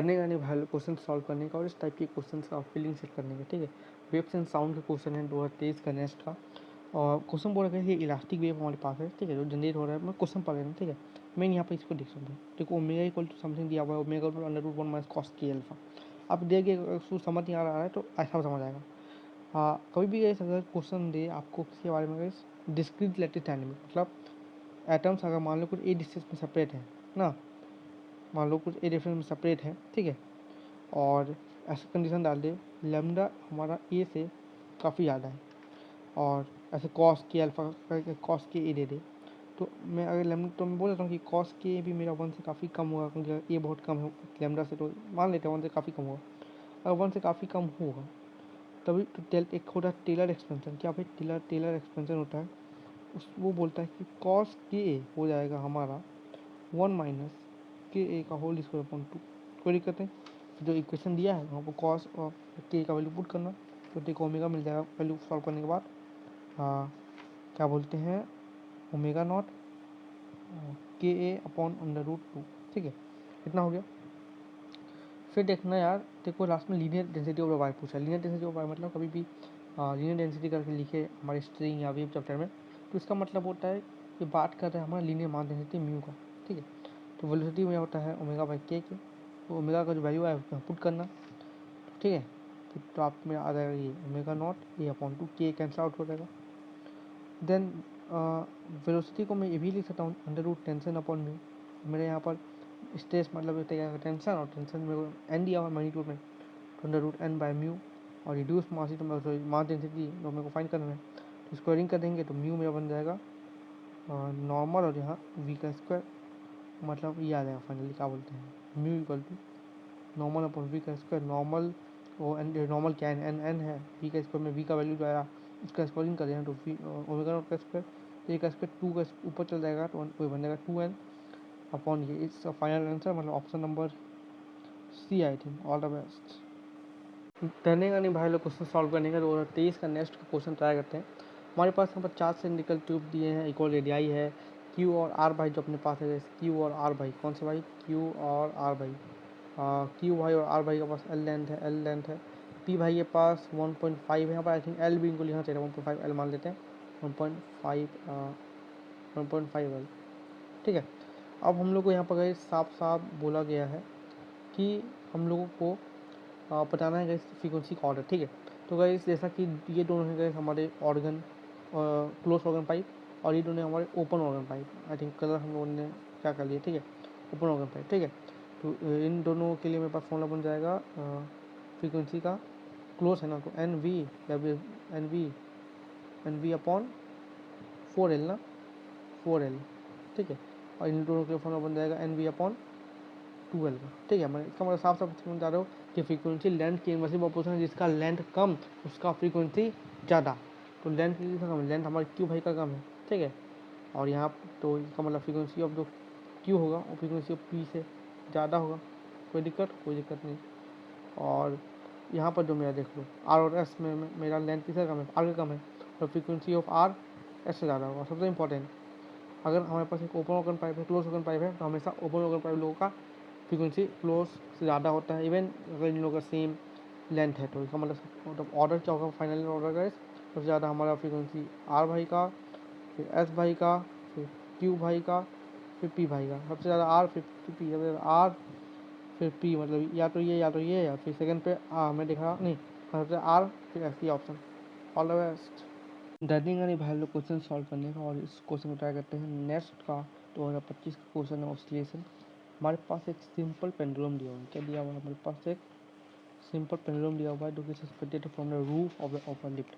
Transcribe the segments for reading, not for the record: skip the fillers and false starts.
डरने का नहीं भाई, क्वेश्चन सॉल्व करने का और इस टाइप के क्वेश्चन का फीलिंग सेट करने का, ठीक है। वेव्स एंड साउंड का क्वेश्चन है 2023 का नेक्स्ट का। और क्वेश्चन बोल रहा है कि इलास्टिक वेव हमारे पास है, ठीक है, जो जनरेट हो रहा है। मैं क्वेश्चन पढ़ रहा हूँ, ठीक है। मैं यहाँ पर इसको देख सकता हूँ, देखो ओमेगा इक्वल टू समथिंग दिया हुआ है, omega equal under root 1 minus cos के अल्फा। आप देखिए समझ नहीं आ रहा है तो ऐसा समझ आएगा। कभी भी ऐसा अगर क्वेश्चन दे आपको किसके बारे में, डिस्क्रीट लैटिस डायनेमिक, मतलब एटम्स अगर मान लो कुछ ए डिस्टेंस में सेपरेट है ना, मान लो कुछ ए डिस्टेंस में सेपरेट है, ठीक है, और ऐसा कंडीशन डाल दे लैम्डा हमारा ए से काफ़ी ज़्यादा है, और ऐसे कॉस के अल्फा कॉस के ए दे दे, तो मैं अगर लैम्डा, तो मैं बोल देता हूँ कि कॉस के भी मेरा 1 से काफ़ी कम होगा, क्योंकि ए बहुत कम है लैम्डा से, तो मान लेते हैं 1 से काफ़ी कम होगा। अगर 1 से काफ़ी कम होगा तभी तो एक होता है टेलर एक्सपेंशन। क्या भाई, टेलर एक्सपेंशन होता है, उस वो बोलता है कि कॉस के ए हो जाएगा हमारा 1 माइनस के ए का होल स्क्वायर अपॉन 2। कोई दिक्कत नहीं, जो इक्वेशन दिया है वहाँ पर कॉस और के का वैल्यू पुट करना, तो देखो ओमेगा मिल जाएगा वैल्यू सॉल्व करने के बाद। क्या बोलते हैं, ओमेगा नॉट के ए अपॉन अंडर रूट 2, ठीक है, इतना हो गया। फिर देखना यार, देखो लास्ट में लीनियर डेंसिटी ऑफ वाई पूछा। लीनियर डेंसिटी ऑफ वाई मतलब कभी भी लीनियर डेंसिटी करके लिखे हमारे स्ट्रिंग या वेव चैप्टर में, तो इसका मतलब होता है कि बात कर रहे हैं हमारा लीनियर मास डेंसिटी म्यू का, ठीक है। तो वेलोसिटी में होता है ओमेगा बाई के, तो ओमेगा का जो वैल्यू है उसमें पुट करना, ठीक है। फिर तो आप में आ जाएगा ये ओमेगा नॉट ए अपॉन 2, के कैंसिल आउट हो जाएगा। देन वेलोसिटी को मैं ये भी लिख सकता हूँ under root tension upon mu. मेरे यहाँ पर स्ट्रेस मतलब होता है टेंशन, और टेंशन मेरे को एन दिया हुआ मैग्नीट्यूड में, तो under root n by mu. और रिड्यूस मास तो मैं मास डेंसिटी तो मेरे को फाइंड करना है, तो स्क्वायरिंग कर देंगे तो म्यू मेरा बन जाएगा नॉर्मल, और यहाँ वी का स्क्वायर, मतलब ये आ जाएगा फाइनली क्या बोलते हैं mu equal to normal upon v का स्क्वायर। नॉर्मल वो नॉर्मल क्या है, एन एन है, वी का स्क्वायर में वी का वैल्यू जो आया उसका स्क्वायरिंग कर देना, तो वी ओमेगा नॉट का स्क्वायर, ए का स्क्वायर 2 का ऊपर चल जाएगा, तो वो बन जाएगा 2n अपॉन ये। इस फाइनल आंसर मतलब option number C I think. All the best. डरने का नहीं भाई लोग, क्वेश्चन सॉल्व करने का। 2023 का नेक्स्ट क्वेश्चन ट्राई करते हैं। हमारे पास यहाँ पर 4 सिलिंड्रिकल ट्यूब दिए हैं, इक्वल रेडियाई है, क्यू और आर भाई जो अपने पास है, क्यू और आर भाई कौन से भाई, क्यू और आर भाई, क्यू भाई और आर भाई के पास एल लेंथ है, पी भाई के पास 1.5 है, यहाँ पर आई थिंक एल भी इनको लिखना चाहिए, 1.5 एल मान लेते हैं, 1.5 एल, ठीक है। अब हम लोग को यहाँ पर साफ साफ बोला गया है कि हम लोगों को बताना है गाइस फ्रीक्वेंसी का ऑर्डर, ठीक है। तो गाइस जैसा कि ये दोनों हैं गाइस हमारे ऑर्गन, क्लोज ऑर्गन पाइप, और ये दोनों हमारे open organ pipe. I think colour हम लोगों ने क्या कर लिया, ठीक है, ओपन ऑर्गन पाइप, ठीक है। तो इन दोनों के लिए मेरे पास फॉर्मूला बन जाएगा फ्रीक्वेंसी का, क्लोज है ना, तो एन वी अपॉन 4L ना, 4L, ठीक है। और इन दोनों के लिए फॉर्मूला बन जाएगा एन वी अपॉन 2L का, ठीक है। मैं इसका मतलब साफ साफ समझ रहा हूँ कि फ्रीक्वेंसी लेंथ की इनवर्सली प्रोपोर्शन है, जिसका लेंथ कम उसका फ्रीक्वेंसी ज़्यादा। तो लेंथ की कम, लेंथ हमारी क्यू भाई का कम है, ठीक है। और यहाँ तो इसका मतलब फ्रीक्वेंसी ऑफ जो क्यू होगा वो फ्रीक्वेंसी ऑफ पी से ज़्यादा होगा। कोई दिक्कत नहीं। और यहाँ पर जो मेरा देख लो आर और एस में मेरा लेंथ किसका कम है, आर का कम है, और फ्रीक्वेंसी ऑफ आर एस से ज़्यादा होगा। सबसे इंपॉर्टेंट, अगर हमारे पास एक ओपन ऑर्गन पाइप है, क्लोज ऑर्गन पाइप है, तो हमेशा ओपन ऑर्गन पाइप लोगों का फ्रीक्वेंसी क्लोज से ज़्यादा होता है, इवन अगर इन लोगों का सेम लेंथ है। तो इसका मतलब ऑर्डर क्या होगा, फाइनल ऑर्डर का सबसे ज़्यादा हमारा फ्रीक्वेंसी आर भाई का, फिर एस भाई का, फिर क्यू भाई का, फिर पी भाई का। सबसे ज़्यादा आर, फिर पी, सबसे ज़्यादा आर, फिर पी, मतलब या तो ये या फिर सेकंड पे मैं देख रहा नहीं, सबसे आर फिर एस, ये option. All the best. During नहीं भाई लोग क्वेश्चन सॉल्व करने का, और इस क्वेश्चन को ट्राई करते हैं नेक्स्ट का। 2025 का क्वेश्चन है ऑसिलेशन। हमारे पास एक सिंपल पेंडुलम दिया हुआ है, क्या दिया हुआ है हमारे पास, एक सिंपल पेंडुलम दिया हुआ है जो कि suspended from the roof of the open lift.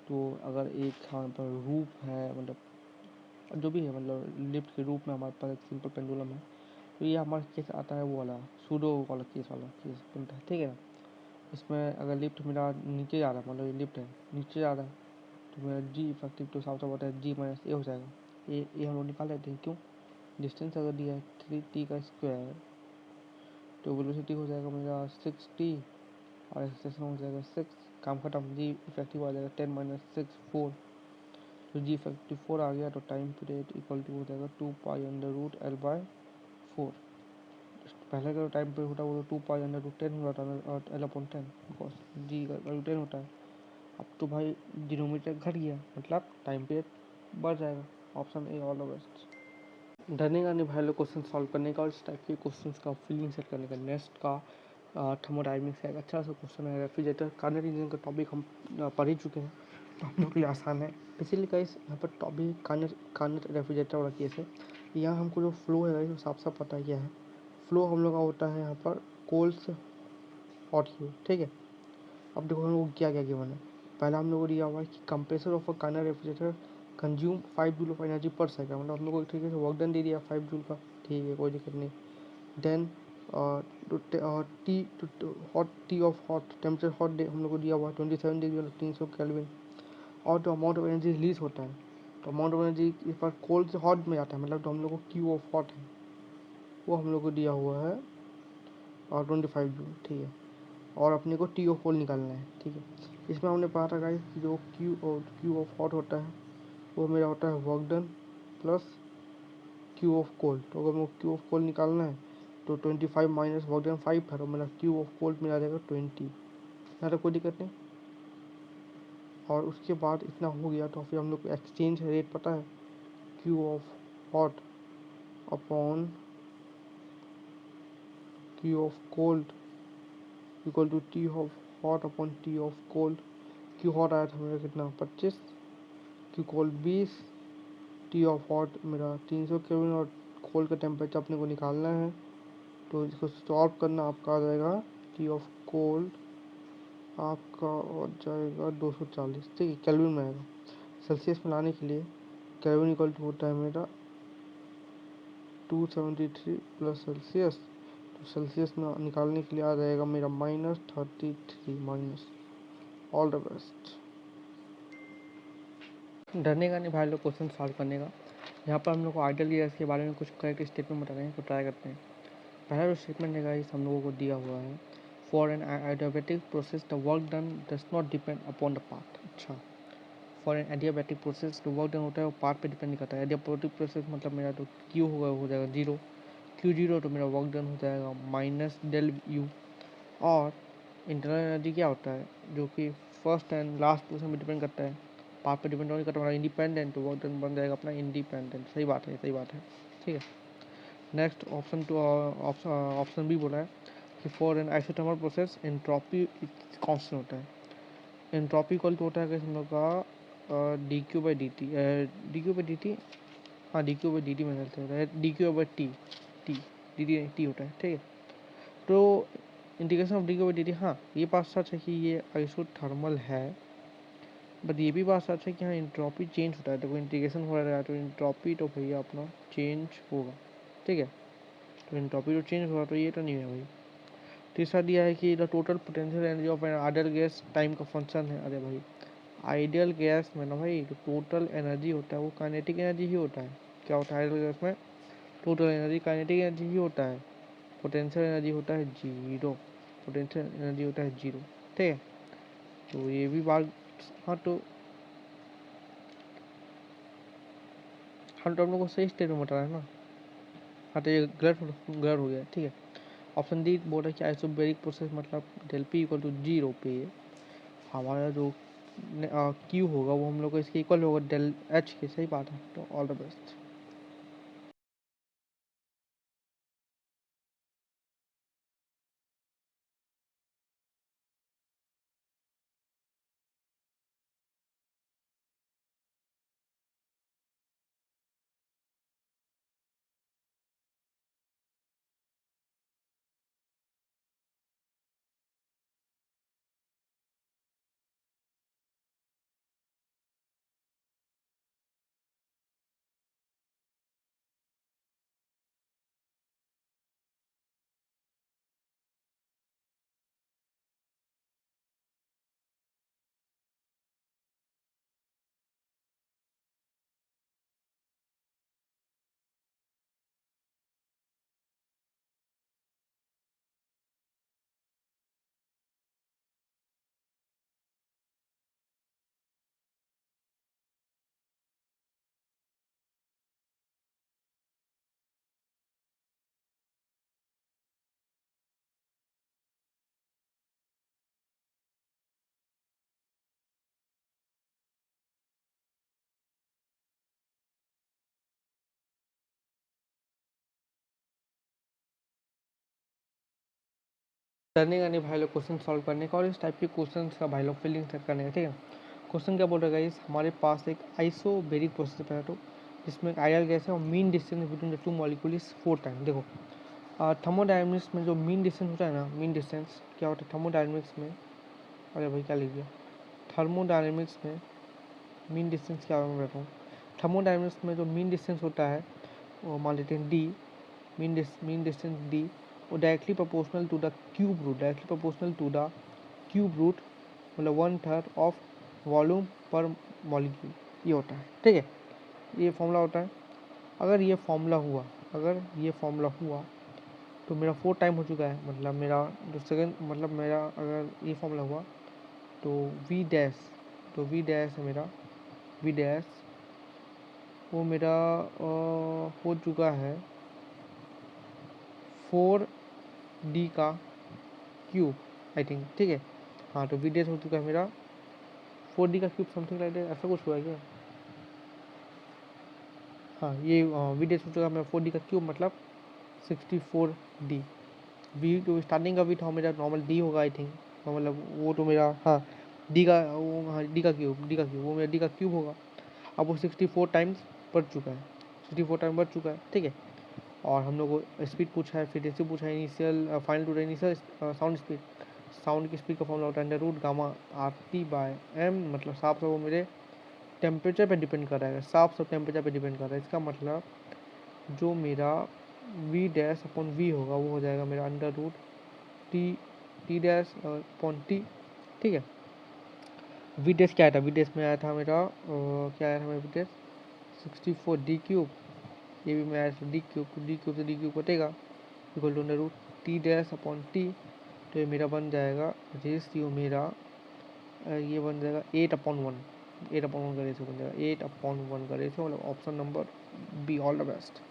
तो अगर एक यहाँ पर रूफ है, मतलब जो भी है, मतलब लिफ्ट के रूप में हमारे पास एक सिंपल पेंडुलम है, तो ये हमारा केस आता है वो वाला सूडो वाला केस बनता है, ठीक है ना। इसमें अगर लिफ्ट मेरा नीचे जा रहा है, मतलब ये लिफ्ट है नीचे जा रहा है, तो मेरा जी इफेक्टिव तो साफ साफ होता है जी माइनस ए हो जाएगा। ए हम लोग निकाल लेते हैं, क्यों, डिस्टेंस अगर दिया है 3t का स्क्वायर, तो वेलोसिटी हो जाएगा मेरा 6t, और एक्सेलेरेशन हो जाएगा 6, काम खत्म। जी इफेक्टिव आ जाएगा 10 माइनस 6 4, तो जी इफेक्टिव 4 आ गया, तो टाइम पीरियड इक्वल टू हो जाएगा 2 pi under root l by 4। पहले का टाइम पे होता वो तो 2 पाई अंडर रूट 10 होता था और L अपॉन 10 बिकॉज जी का वैल्यू 10 होता है। अब तो भाई डिनोमीटर घट गया, मतलब टाइम पीरियड बढ़ जाएगा। Option A all the best. डरने का नहीं भाई लोग क्वेश्चन सॉल्व करने का और इस टाइप के क्वेश्चन का फीलिंग सेट करने का। नेक्स्ट का थर्मोडायनेमिक्स का एक अच्छा सा क्वेश्चन है। रेफ्रिजरेटर कार्नोट रीजन का टॉपिक हम पढ़ ही चुके हैं, तो हम लोग के लिए आसान है। बेसिकली गाइस यहाँ पर टॉपिक कार्नोट रेफ्रिजरेटर वाला केस है। यहाँ हमको जो फ्लो है वो साफ साफ पता है क्या है। फ्लो हम लोग का होता है यहाँ पर कोल्ड से हॉट की, ठीक है। अब देखो हम लोग क्या क्या गिवन है। पहला हम लोग को दिया हुआ है कि compressor of a Carnot refrigerator consume 5 joule of energy पर सेकंड, मतलब हम लोग को ठीक है वर्क डन दे दिया 5 जूल का, ठीक है कोई दिक्कत नहीं। Then T of hot temperature hot day हम लोग को दिया हुआ है 27 डिग्री मतलब 300 केल्विन। और जो अमाउंट ऑफ एनर्जी रिलीज होता है, तो अमाउंट ऑफ एनर्जी इस बार कोल्ड से हॉट में जाता है, मतलब तो हम लोग को क्यू ऑफ हॉट है वो हम लोग को दिया हुआ है और 25 जूल, ठीक है। और अपने को टी ऑफ कोल्ड निकालना है, ठीक है। इसमें हमने पढ़ा था गाइस जो क्यू ऑफ हॉट होता है वो मेरा होता है work done plus Q of cold. तो अगर मेरे क्यू ऑफ कोल्ड निकालना है तो 25 माइनस वर्क डन 5 है, तो मेरा क्यू ऑफ कोल्ड मिला जाएगा 20। यहाँ तक कोई दिक्कत नहीं। और उसके बाद इतना हो गया तो फिर हम लोग को एक्सचेंज रेट पता है, Q of hot upon Q of cold equal to T of hot upon T of cold. Q hot आया था मेरा कितना 25, Q cold 20, T of hot मेरा 300 केल्विन और कोल्ड का टेम्परेचर अपने को निकालना है। तो इसको सॉल्व करना आपका आ जाएगा टी ऑफ कोल्ड आपका हो जाएगा 240, ठीक है केल्विन में आएगा। सेल्सियस में लाने के लिए केल्विन इक्वल टू होता है मेरा 273 प्लस सेल्सियस, तो सेल्सियस में निकालने के लिए आ जाएगा मेरा -33 माइनस। All the best. डरने का नहीं भाई लोग क्वेश्चन सॉल्व करने का। यहाँ पर हम लोग को आइडियल गैस के बारे में कुछ करेक्ट स्टेटमेंट बता रहे हैं, तो ट्राई करते हैं। पहला जो स्टेटमेंट है गाइस हम लोगों को दिया हुआ है, for an adiabatic process the work done does not depend upon the part. अच्छा, फॉर एन एडियाबैटिक प्रोसेस जो वर्क डन होता है वो पार्ट पे डिपेंड नहीं करता है। एडियाबैटिक प्रोसेस मतलब मेरा तो क्यू होगा हो जाएगा 0, क्यू 0 तो मेरा वर्क डन हो जाएगा माइनस डेल यू। और इंटरनल एनर्जी क्या होता है जो कि फर्स्ट एंड लास्ट पोजिशन में डिपेंड करता है, पार्ट पे डिपेंड नहीं करता हमारा इंडिपेंडेंट, तो वर्क डन बन जाएगा अपना इंडिपेंडेंट। सही बात है, सही बात है, ठीक है। नेक्स्ट ऑप्शन बी बोला है कि for an isothermal process entropy constant होता है। एंट्रोपी इक्वल टू होता है कि हम लोग का D Q by D T, D Q by D T, हाँ D Q by D T में चलते होता है, D Q by T, T D T T होता है, ठीक है। तो integration of D Q by D T, हाँ ये बात सच है कि ये आइसोथर्मल है, बट ये भी बात सच है कि हाँ इंट्रोपी चेंज होता है। देखो इंटीग्रेशन हो रहा है तो इंट्रोपी तो भैया अपना चेंज होगा, ठीक है। तो इंट्रोपी तो चेंज होगा, तो ये तो नहीं है भाई। तीसरा दिया है कि the total potential energy of an ideal gas time का फंक्शन है। अरे भाई आइडियल गैस में ना भाई जो टोटल एनर्जी होता है वो काइनेटिक एनर्जी ही होता है। क्या होता है आइडियल गैस में? टोटल एनर्जी काइनेटिक एनर्जी ही होता है। पोटेंशियल एनर्जी होता है 0, पोटेंशियल एनर्जी होता है 0, ठीक है। तो ये भी बात, हाँ तो हम तो हम लोग को सही स्टेटमेंट बता रहा है ना। हाँ तो ये गलत गलत हो गया, ठीक है। ऑप्शन डी बोल रहा है कि आइसोबैरिक प्रोसेस मतलब डेल पी इक्वल टू 0 पे हमारा जो क्यू होगा वो हम लोग को इसके इक्वल होगा डेल एच के। सही बात है, तो ऑल द बेस्ट। करने का नहीं भाई लोग, क्वेश्चन सॉल्व करने का और इस टाइप के क्वेश्चन का भाई लोग फीलिंग सेट करने का, ठीक है। क्वेश्चन क्या बोल रहा है गाइस, हमारे पास एक आइसोबेरिक प्रोसेस है तो जिसमें एक आइडियल गैस है और mean distance between the two molecule is 4 time. देखो थर्मोडायनेमिक्स में जो मीन डिस्टेंस होता है ना, मीन डिस्टेंस क्या होता है थर्मोडायनेमिक्स में, अरे भाई क्या लिख दिया, थर्मोडायनेमिक्स में मीन डिस्टेंस क्या मैं बताता हूँ। थर्मोडायनेमिक्स में जो मीन डिस्टेंस होता है वो मान लेते हैं डी, मीन डिस्टेंस डी, वो directly proportional to the cube root, directly proportional to the cube root, मतलब 1/3 ऑफ वॉल्यूम पर मॉलिक्यूल, ये होता है, ठीक है। ये फॉर्मूला होता है। अगर ये फॉर्मूला हुआ तो मेरा 4 टाइम हो चुका है, मतलब मेरा जो सेकंड, मतलब मेरा अगर ये फॉर्मूला हुआ तो वी डैश, तो वी डैश है मेरा, वी डैश वो मेरा हो चुका है 4D का क्यूब आई थिंक, ठीक है। हाँ तो वी डैश हो चुका है मेरा 4D का क्यूब, समथिंग लाइक दैट, ऐसा कुछ हुआ है क्या। हाँ ये वी डैश हो चुका है मेरा 4D का क्यूब, मतलब 64D। वी तो स्टार्टिंग का वी था मेरा नॉर्मल डी होगा आई थिंक, मतलब वो तो मेरा हाँ डी का वो, हाँ डी का क्यूब वो मेरा डी का क्यूब होगा। अब वो 64 टाइम्स बढ़ चुका है, 64 टाइम बढ़ चुका है, ठीक है। और हम लोग को स्पीड पूछा है, फ्रीक्वेंसी पूछा है, initial final to initial sound speed, sound की स्पीड का फॉर्मूला होता है under root gamma R T by M, मतलब साफ से वो मेरे टेम्परेचर पे डिपेंड कर रहा है, साफ से टेम्परेचर पे डिपेंड कर रहा है। इसका मतलब जो मेरा वी डैश अपॉन वी होगा वो हो जाएगा मेरा under root T dash upon T, ठीक है। वी डैश क्या आया था, वी डैश में आया था मेरा क्या आया था मेरा वी डैश 64D क्यूब, ये भी मैं आया था डी क्यूब से डी क्यूब कटेगा equal to under root T dash upon T, तो ये मेरा बन जाएगा रेशियो मेरा ये बन जाएगा 8/1, 8/1 का रेशियो बन जाएगा, 8/1 का रेशियो, मतलब option number B, all the best.